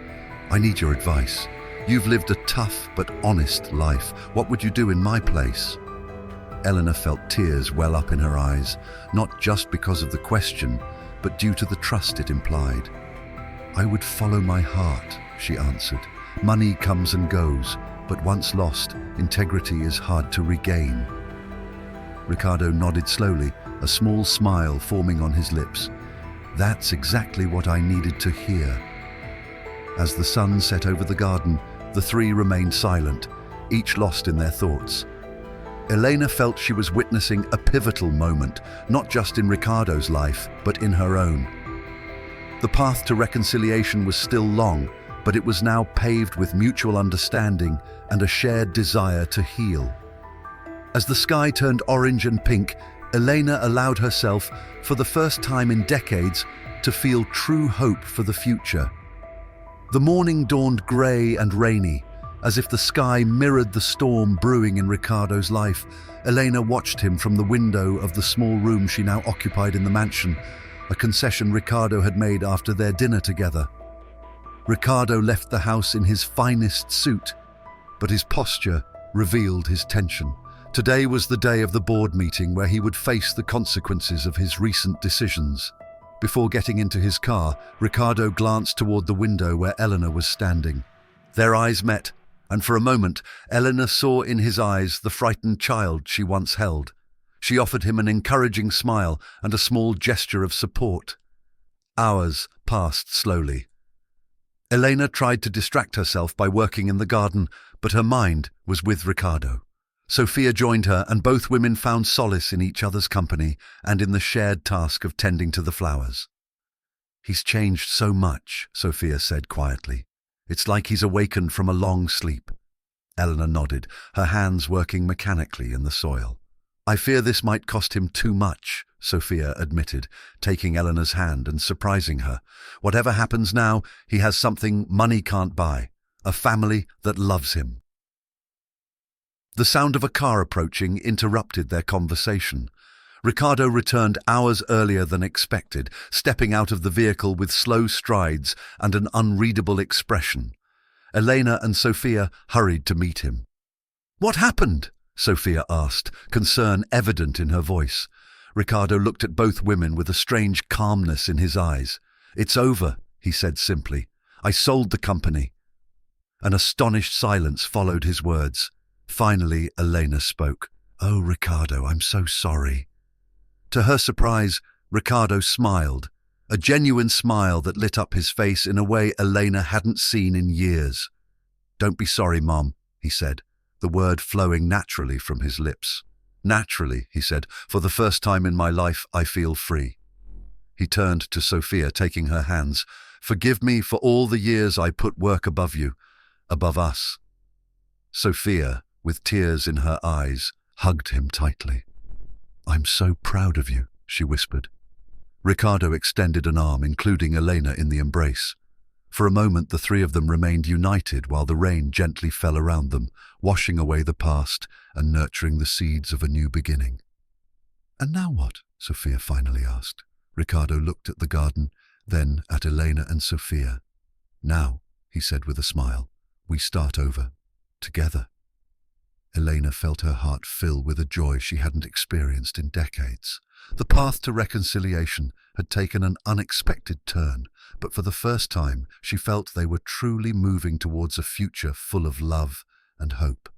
"I need your advice. You've lived a tough but honest life. What would you do in my place?" Eleanor felt tears well up in her eyes, not just because of the question, but due to the trust it implied. "I would follow my heart," she answered. "Money comes and goes, but once lost, integrity is hard to regain. Ricardo nodded slowly, a small smile forming on his lips. That's exactly what I needed to hear. As the sun set over the garden, the three remained silent, each lost in their thoughts. Elena felt she was witnessing a pivotal moment, not just in Ricardo's life, but in her own. The path to reconciliation was still long, but it was now paved with mutual understanding and a shared desire to heal. As the sky turned orange and pink, Elena allowed herself, for the first time in decades, to feel true hope for the future. The morning dawned grey and rainy, as if the sky mirrored the storm brewing in Ricardo's life. Elena watched him from the window of the small room she now occupied in the mansion, a concession Ricardo had made after their dinner together. Ricardo left the house in his finest suit, but his posture revealed his tension. Today was the day of the board meeting where he would face the consequences of his recent decisions. Before getting into his car, Ricardo glanced toward the window where Eleanor was standing. Their eyes met, and for a moment, Eleanor saw in his eyes the frightened child she once held. She offered him an encouraging smile and a small gesture of support. Hours passed slowly. Elena tried to distract herself by working in the garden, but her mind was with Ricardo. Sophia joined her, and both women found solace in each other's company and in the shared task of tending to the flowers. "He's changed so much," Sophia said quietly. "It's like he's awakened from a long sleep." Eleanor nodded, her hands working mechanically in the soil. "I fear this might cost him too much," Sophia admitted, taking Eleanor's hand and surprising her. "Whatever happens now, he has something money can't buy, a family that loves him." The sound of a car approaching interrupted their conversation. Ricardo returned hours earlier than expected, stepping out of the vehicle with slow strides and an unreadable expression. Elena and Sophia hurried to meet him. "What happened?" Sophia asked, concern evident in her voice. Ricardo looked at both women with a strange calmness in his eyes. "It's over," he said simply. "I sold the company." An astonished silence followed his words. Finally, Elena spoke. "Oh, Ricardo, I'm so sorry." To her surprise, Ricardo smiled, a genuine smile that lit up his face in a way Elena hadn't seen in years. "Don't be sorry, Mom," he said, the word flowing naturally from his lips. "Naturally," he said, "for the first time in my life I feel free." He turned to Sophia, taking her hands. "Forgive me for all the years I put work above you, above us." Sophia, with tears in her eyes, hugged him tightly. "I'm so proud of you," she whispered. Ricardo extended an arm, including Elena in the embrace. For a moment the three of them remained united while the rain gently fell around them, washing away the past and nurturing the seeds of a new beginning. "And now what?" Sophia finally asked. Ricardo looked at the garden, then at Elena and Sophia. "Now," he said with a smile, "we start over, together." Elena felt her heart fill with a joy she hadn't experienced in decades. The path to reconciliation had taken an unexpected turn, but for the first time she felt they were truly moving towards a future full of love and hope.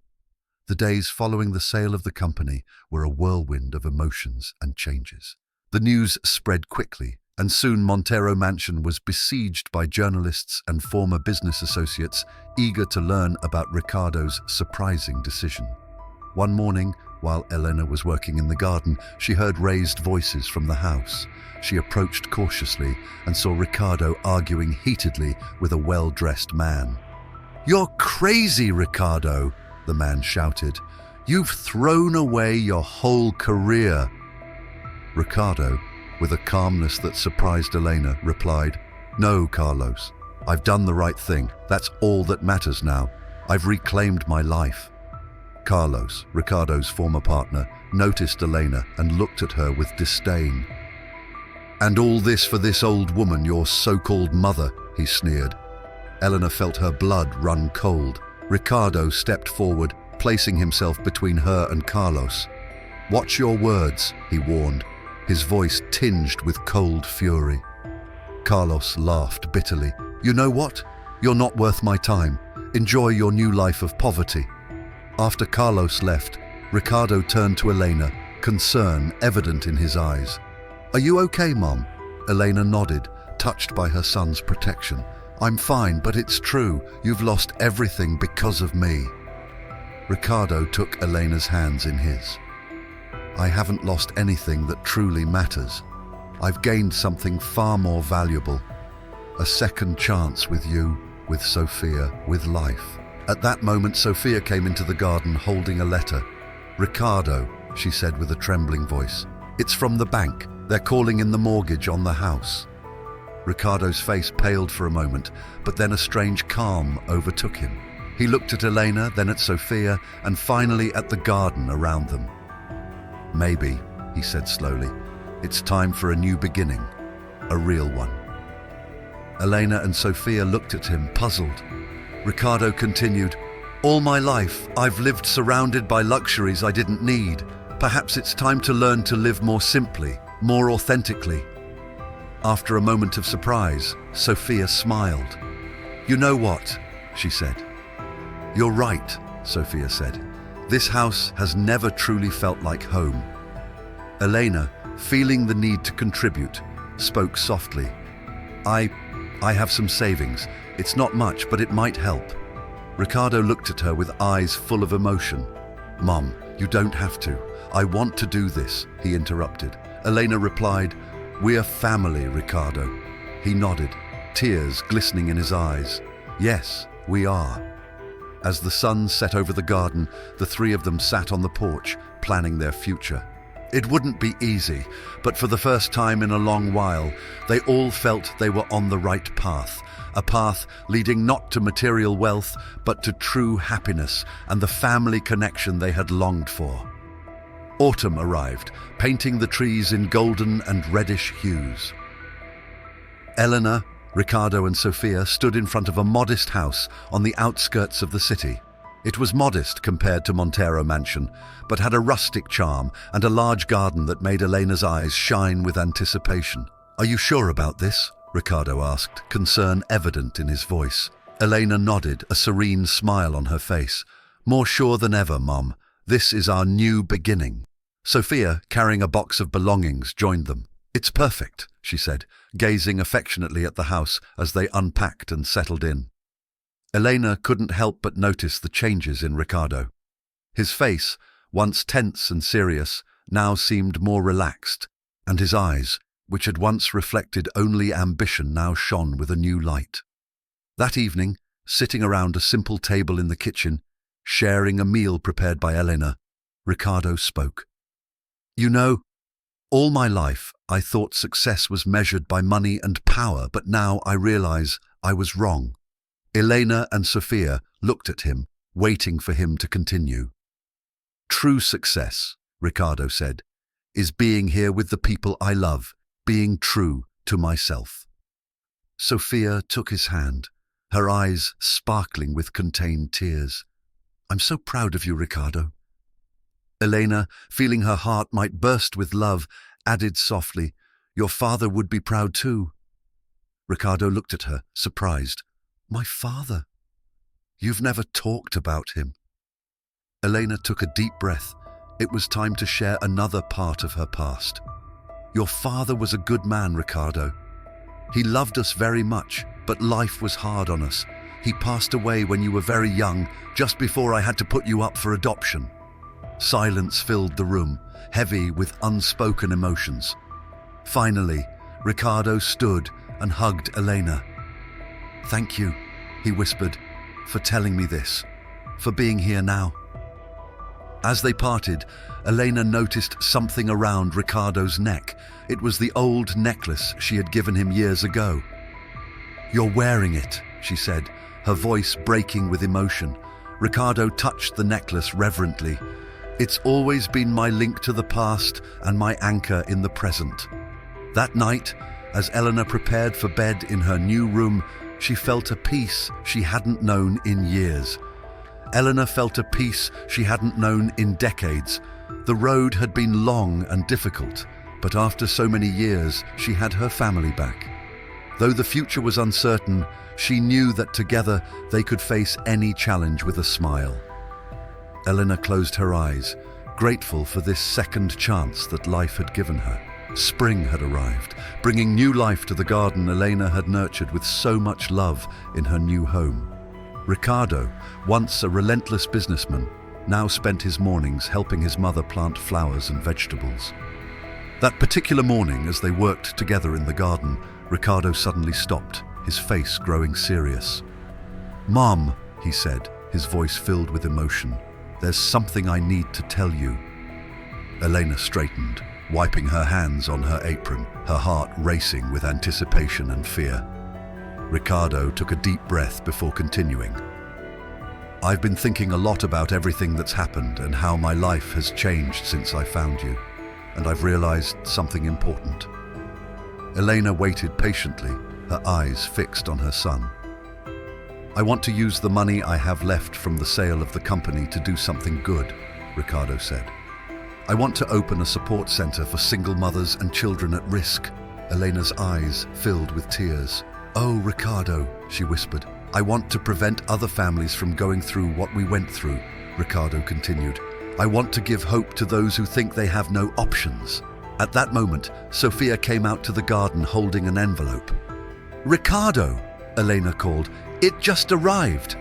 The days following the sale of the company were a whirlwind of emotions and changes. The news spread quickly, and soon Montero Mansion was besieged by journalists and former business associates eager to learn about Ricardo's surprising decision. One morning, while Elena was working in the garden, she heard raised voices from the house. She approached cautiously and saw Ricardo arguing heatedly with a well-dressed man. "You're crazy, Ricardo," the man shouted. "You've thrown away your whole career." Ricardo, with a calmness that surprised Elena, replied, "No, Carlos, I've done the right thing. That's all that matters now. I've reclaimed my life." Carlos, Ricardo's former partner, noticed Elena and looked at her with disdain. "And all this for this old woman, your so-called mother," he sneered. Elena felt her blood run cold. Ricardo stepped forward, placing himself between her and Carlos. "Watch your words," he warned, his voice tinged with cold fury. Carlos laughed bitterly. "You know what? You're not worth my time. Enjoy your new life of poverty." After Carlos left, Ricardo turned to Elena, concern evident in his eyes. "Are you okay, Mom?" Elena nodded, touched by her son's protection. "I'm fine, but it's true. You've lost everything because of me." Ricardo took Elena's hands in his. "I haven't lost anything that truly matters. I've gained something far more valuable. A second chance with you, with Sophia, with life." At that moment, Sophia came into the garden holding a letter. "Ricardo," she said with a trembling voice, "it's from the bank. They're calling in the mortgage on the house." Ricardo's face paled for a moment, but then a strange calm overtook him. He looked at Elena, then at Sophia, and finally at the garden around them. "Maybe," he said slowly, "it's time for a new beginning, a real one." Elena and Sophia looked at him, puzzled. Ricardo continued, "All my life, I've lived surrounded by luxuries I didn't need. Perhaps it's time to learn to live more simply, more authentically." After a moment of surprise, Sophia smiled. "You know what?" she said. "You're right," Sophia said. "This house has never truly felt like home." Elena, feeling the need to contribute, spoke softly. I have some savings. It's not much, but it might help." Ricardo looked at her with eyes full of emotion. "Mom, you don't have to. I want to do this," he interrupted. Elena replied, "We're family, Ricardo." He nodded, tears glistening in his eyes. "Yes, we are." As the sun set over the garden, the three of them sat on the porch, planning their future. It wouldn't be easy, but for the first time in a long while, they all felt they were on the right path, a path leading not to material wealth, but to true happiness and the family connection they had longed for. Autumn arrived, painting the trees in golden and reddish hues. Elena, Ricardo and Sophia stood in front of a modest house on the outskirts of the city. It was modest compared to Montero Mansion, but had a rustic charm and a large garden that made Elena's eyes shine with anticipation. "Are you sure about this?" Ricardo asked, concern evident in his voice. Elena nodded, a serene smile on her face. "More sure than ever, Mom. This is our new beginning." Sophia, carrying a box of belongings, joined them. "It's perfect," she said, gazing affectionately at the house as they unpacked and settled in. Elena couldn't help but notice the changes in Ricardo. His face, once tense and serious, now seemed more relaxed, and his eyes, which had once reflected only ambition, now shone with a new light. That evening, sitting around a simple table in the kitchen, sharing a meal prepared by Elena, Ricardo spoke. "You know, all my life I thought success was measured by money and power, but now I realize I was wrong." Elena and Sophia looked at him, waiting for him to continue. "True success," Ricardo said, "is being here with the people I love, being true to myself." Sophia took his hand, her eyes sparkling with contained tears. "I'm so proud of you, Ricardo." Elena, feeling her heart might burst with love, added softly, "Your father would be proud too." Ricardo looked at her, surprised. "My father? You've never talked about him." Elena took a deep breath. It was time to share another part of her past. "Your father was a good man, Ricardo. He loved us very much, but life was hard on us. He passed away when you were very young, just before I had to put you up for adoption." Silence filled the room, heavy with unspoken emotions. Finally, Ricardo stood and hugged Elena. "Thank you," he whispered, "for telling me this, for being here now." As they parted, Elena noticed something around Ricardo's neck. It was the old necklace she had given him years ago. "You're wearing it," she said, her voice breaking with emotion. Ricardo touched the necklace reverently. "It's always been my link to the past and my anchor in the present." That night, as Elena prepared for bed in her new room, she felt a peace she hadn't known in years. Elena felt a peace she hadn't known in decades. The road had been long and difficult, but after so many years, she had her family back. Though the future was uncertain, she knew that together they could face any challenge with a smile. Elena closed her eyes, grateful for this second chance that life had given her. Spring had arrived, bringing new life to the garden Elena had nurtured with so much love in her new home. Ricardo, once a relentless businessman, now spent his mornings helping his mother plant flowers and vegetables. That particular morning, as they worked together in the garden, Ricardo suddenly stopped, his face growing serious. "Mom," he said, his voice filled with emotion, "there's something I need to tell you." Elena straightened, wiping her hands on her apron, her heart racing with anticipation and fear. Ricardo took a deep breath before continuing. "I've been thinking a lot about everything that's happened and how my life has changed since I found you, and I've realized something important." Elena waited patiently, her eyes fixed on her son. "I want to use the money I have left from the sale of the company to do something good," Ricardo said. "I want to open a support center for single mothers and children at risk." Elena's eyes filled with tears. "Oh, Ricardo," she whispered, "I want to prevent other families from going through what we went through," Ricardo continued. "I want to give hope to those who think they have no options." At that moment, Sophia came out to the garden holding an envelope. "Ricardo," Elena called, "it just arrived."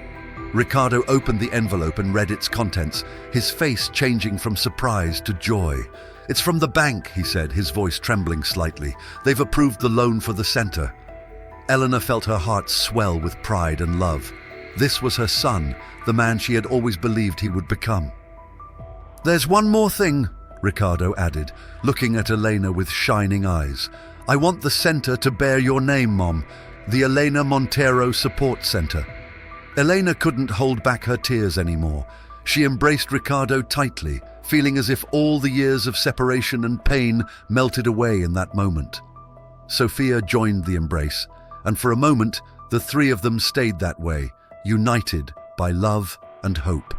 Ricardo opened the envelope and read its contents, his face changing from surprise to joy. "It's from the bank," he said, his voice trembling slightly. "They've approved the loan for the center." Elena felt her heart swell with pride and love. This was her son, the man she had always believed he would become. "There's one more thing," Ricardo added, looking at Elena with shining eyes. "I want the center to bear your name, Mom, the Elena Montero Support Center." Elena couldn't hold back her tears anymore. She embraced Ricardo tightly, feeling as if all the years of separation and pain melted away in that moment. Sophia joined the embrace, and for a moment, the three of them stayed that way, united by love and hope.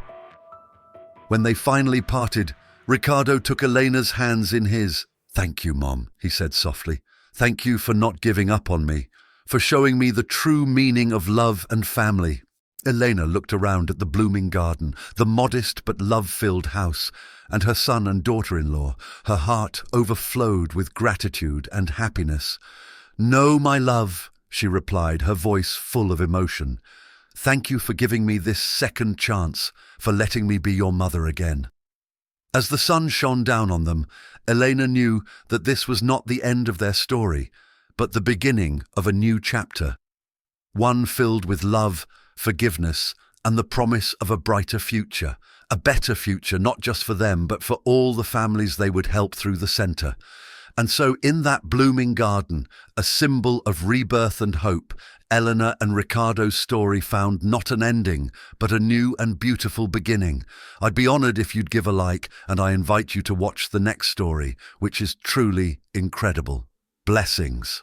When they finally parted, Ricardo took Elena's hands in his. "Thank you, Mom," he said softly. "Thank you for not giving up on me, for showing me the true meaning of love and family." Elena looked around at the blooming garden, the modest but love-filled house, and her son and daughter-in-law. Her heart overflowed with gratitude and happiness. "No, my love," she replied, her voice full of emotion. "Thank you for giving me this second chance, for letting me be your mother again." As the sun shone down on them, Elena knew that this was not the end of their story, but the beginning of a new chapter. One filled with love, forgiveness, and the promise of a brighter future. A better future, not just for them, but for all the families they would help through the center. And so in that blooming garden, a symbol of rebirth and hope, Elena and Ricardo's story found not an ending, but a new and beautiful beginning. I'd be honored if you'd give a like, and I invite you to watch the next story, which is truly incredible. Blessings.